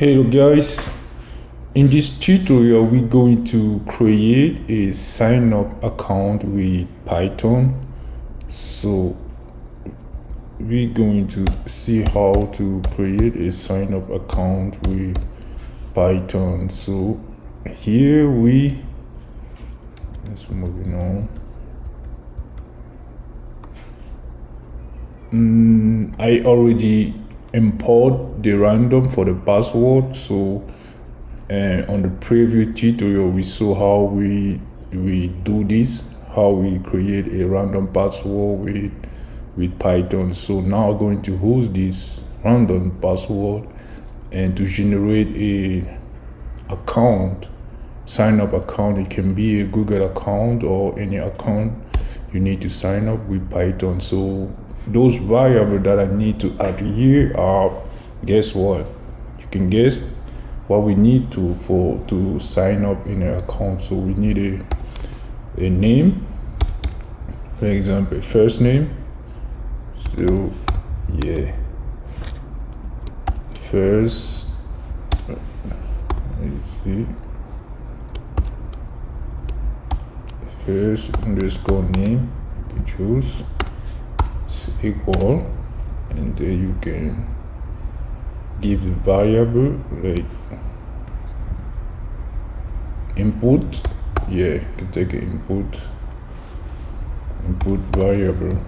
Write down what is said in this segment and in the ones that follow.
Hello guys, in this tutorial we're going to create a sign up account with Python. So we're going to see how to create a sign up account with Python. So here let's moving on. I already import the random for the password. So on the previous tutorial we saw how we do this, how we create a random password with Python. So now I'm going to use this random password and to generate a account, sign up account. It can be a Google account or any account you need to sign up with Python. So those variables that I need to add here are, guess what? You can guess what we need to sign up in an account. So we need a name, for example, first name. So yeah, first, let's see, first underscore name, you can choose equal, and then you can give the variable like input. Yeah, you can take an input variable.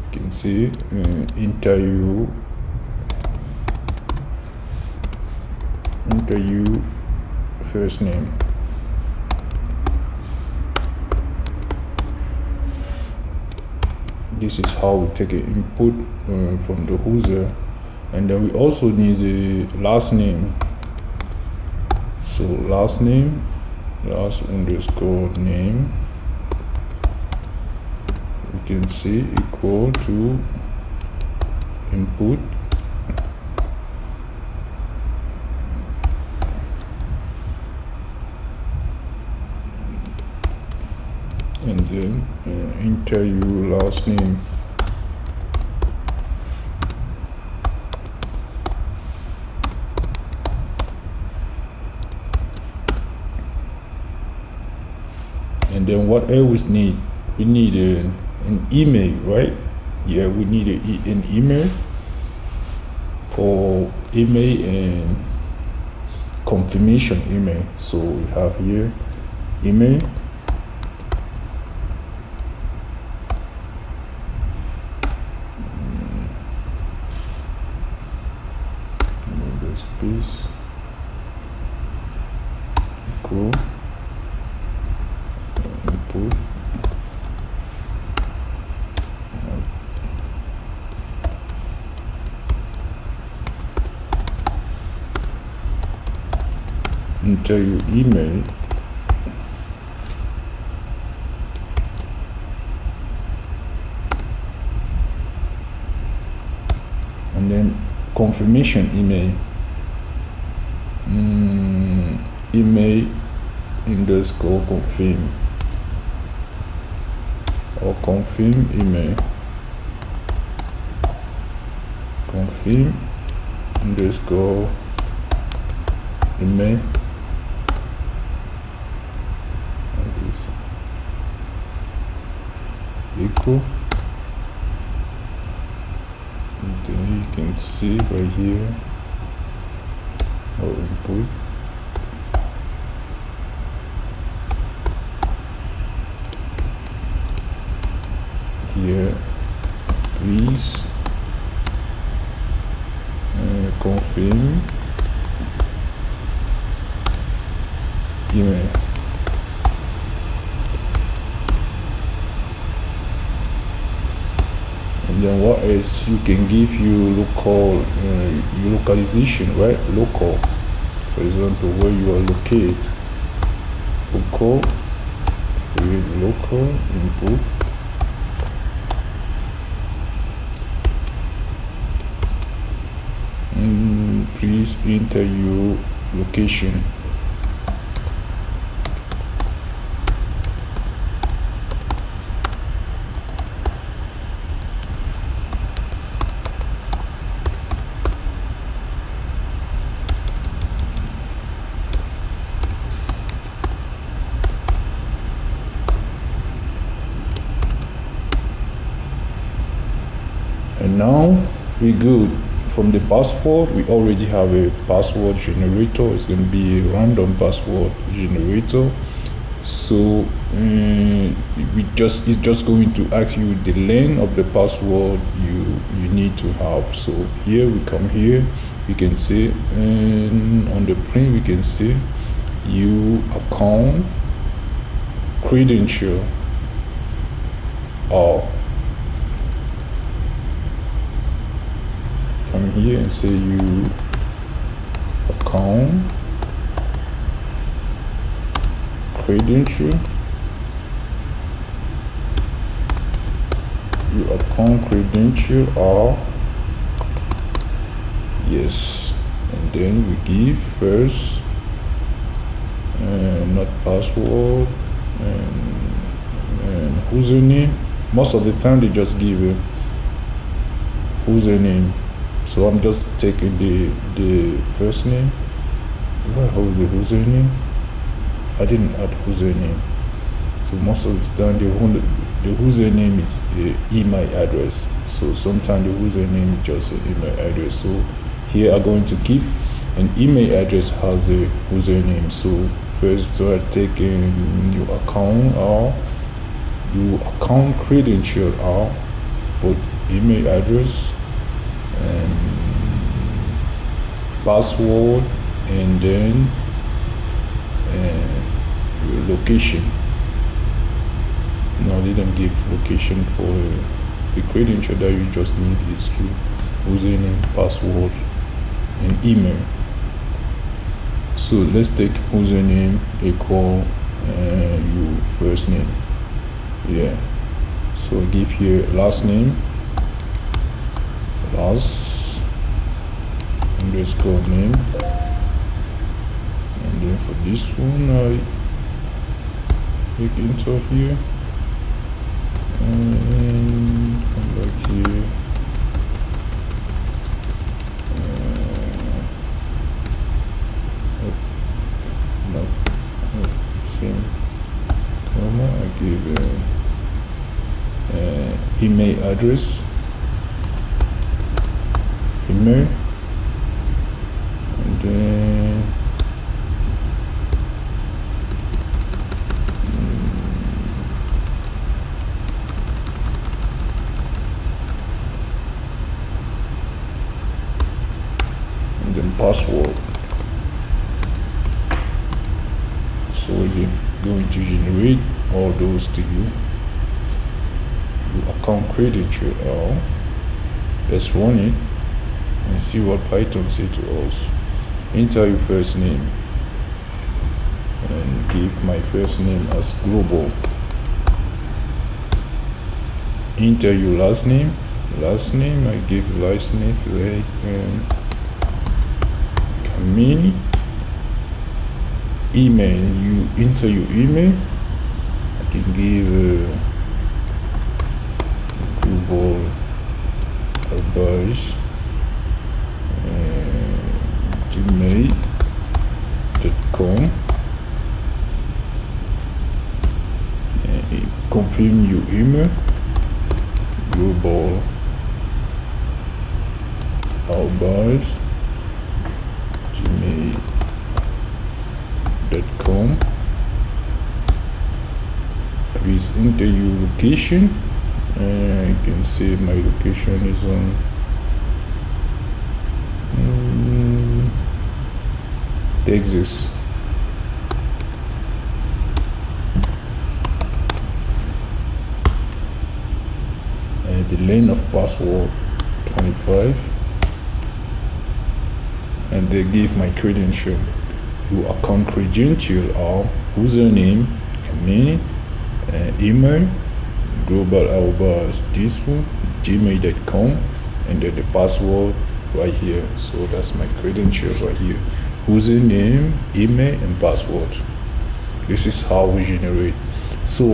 You can see enter you first name. This is how we take an input from the user, and then we also need a last name. So last underscore name, you can see equal to input, and then enter your last name. And then what else need? We need an email, right? Yeah, we need an email for email and confirmation email. So we have here email, space equal input, enter your email, and then confirmation email, email underscore confirm, or confirm email, confirm underscore email, like this, equal, and then you can see right here our input. Here, please confirm email. And then what else? You can give your localization, right? Local, for example, where you are located. Local, create local input. Please enter your location. now we good. From the password, we already have a password generator. It's going to be a random password generator. So it's just going to ask you the length of the password you need to have. So here we come here, we can say, and on the print we can say you account credential or come here and say you account credential, you account credential or yes, and then we give first not password and username. Most of the time they just give a username, so I'm just taking the first name. Do I have the username? I didn't add username, so most of the time the username is the email address. So sometimes the username is just an email address. So here I'm going to keep an email address has a username. So first start taking your account or your account credential or put email address and password and then your location. No, they don't give location for the credential that you just need is your username, password, and email. So let's take username equal your first name. Yeah. So I give here last name, last underscore name, and then for this one I click enter here and come back here. Same comma. I give email address, email, and then password. So we're going to generate all those to you. Your account credential. Let's run it and see what Python say to us. Enter your first name and give my first name as global. Enter your last name. Last name I give last name like Kamini. Email, you enter your email. I can give Google Albers gmail.com. Confirm your email. Global Albers gmail.com. Please enter your location. You can see my location is on Texas. The length of password 25, and they give my credential. Your account credential are username, email, global albers this one, gmail.com, and then the password right here. So that's my credential right here: username, email, and password. This is how we generate. So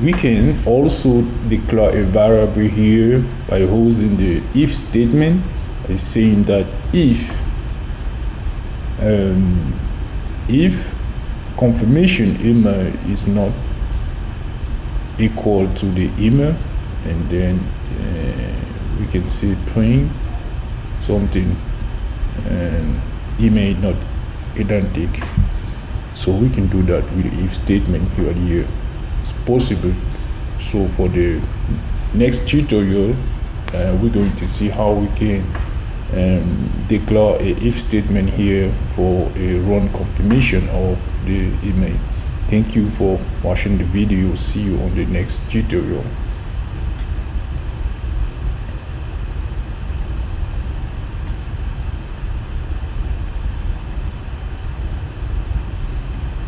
we can also declare a variable here by using the if statement. Is saying that if confirmation email is not equal to the email, and then we can say print something and email not identical. So we can do that with the if statement here. It's possible. So for the next tutorial, we're going to see how we can declare a if statement here for a run confirmation of the email. Thank you for watching the video. See you on the next tutorial.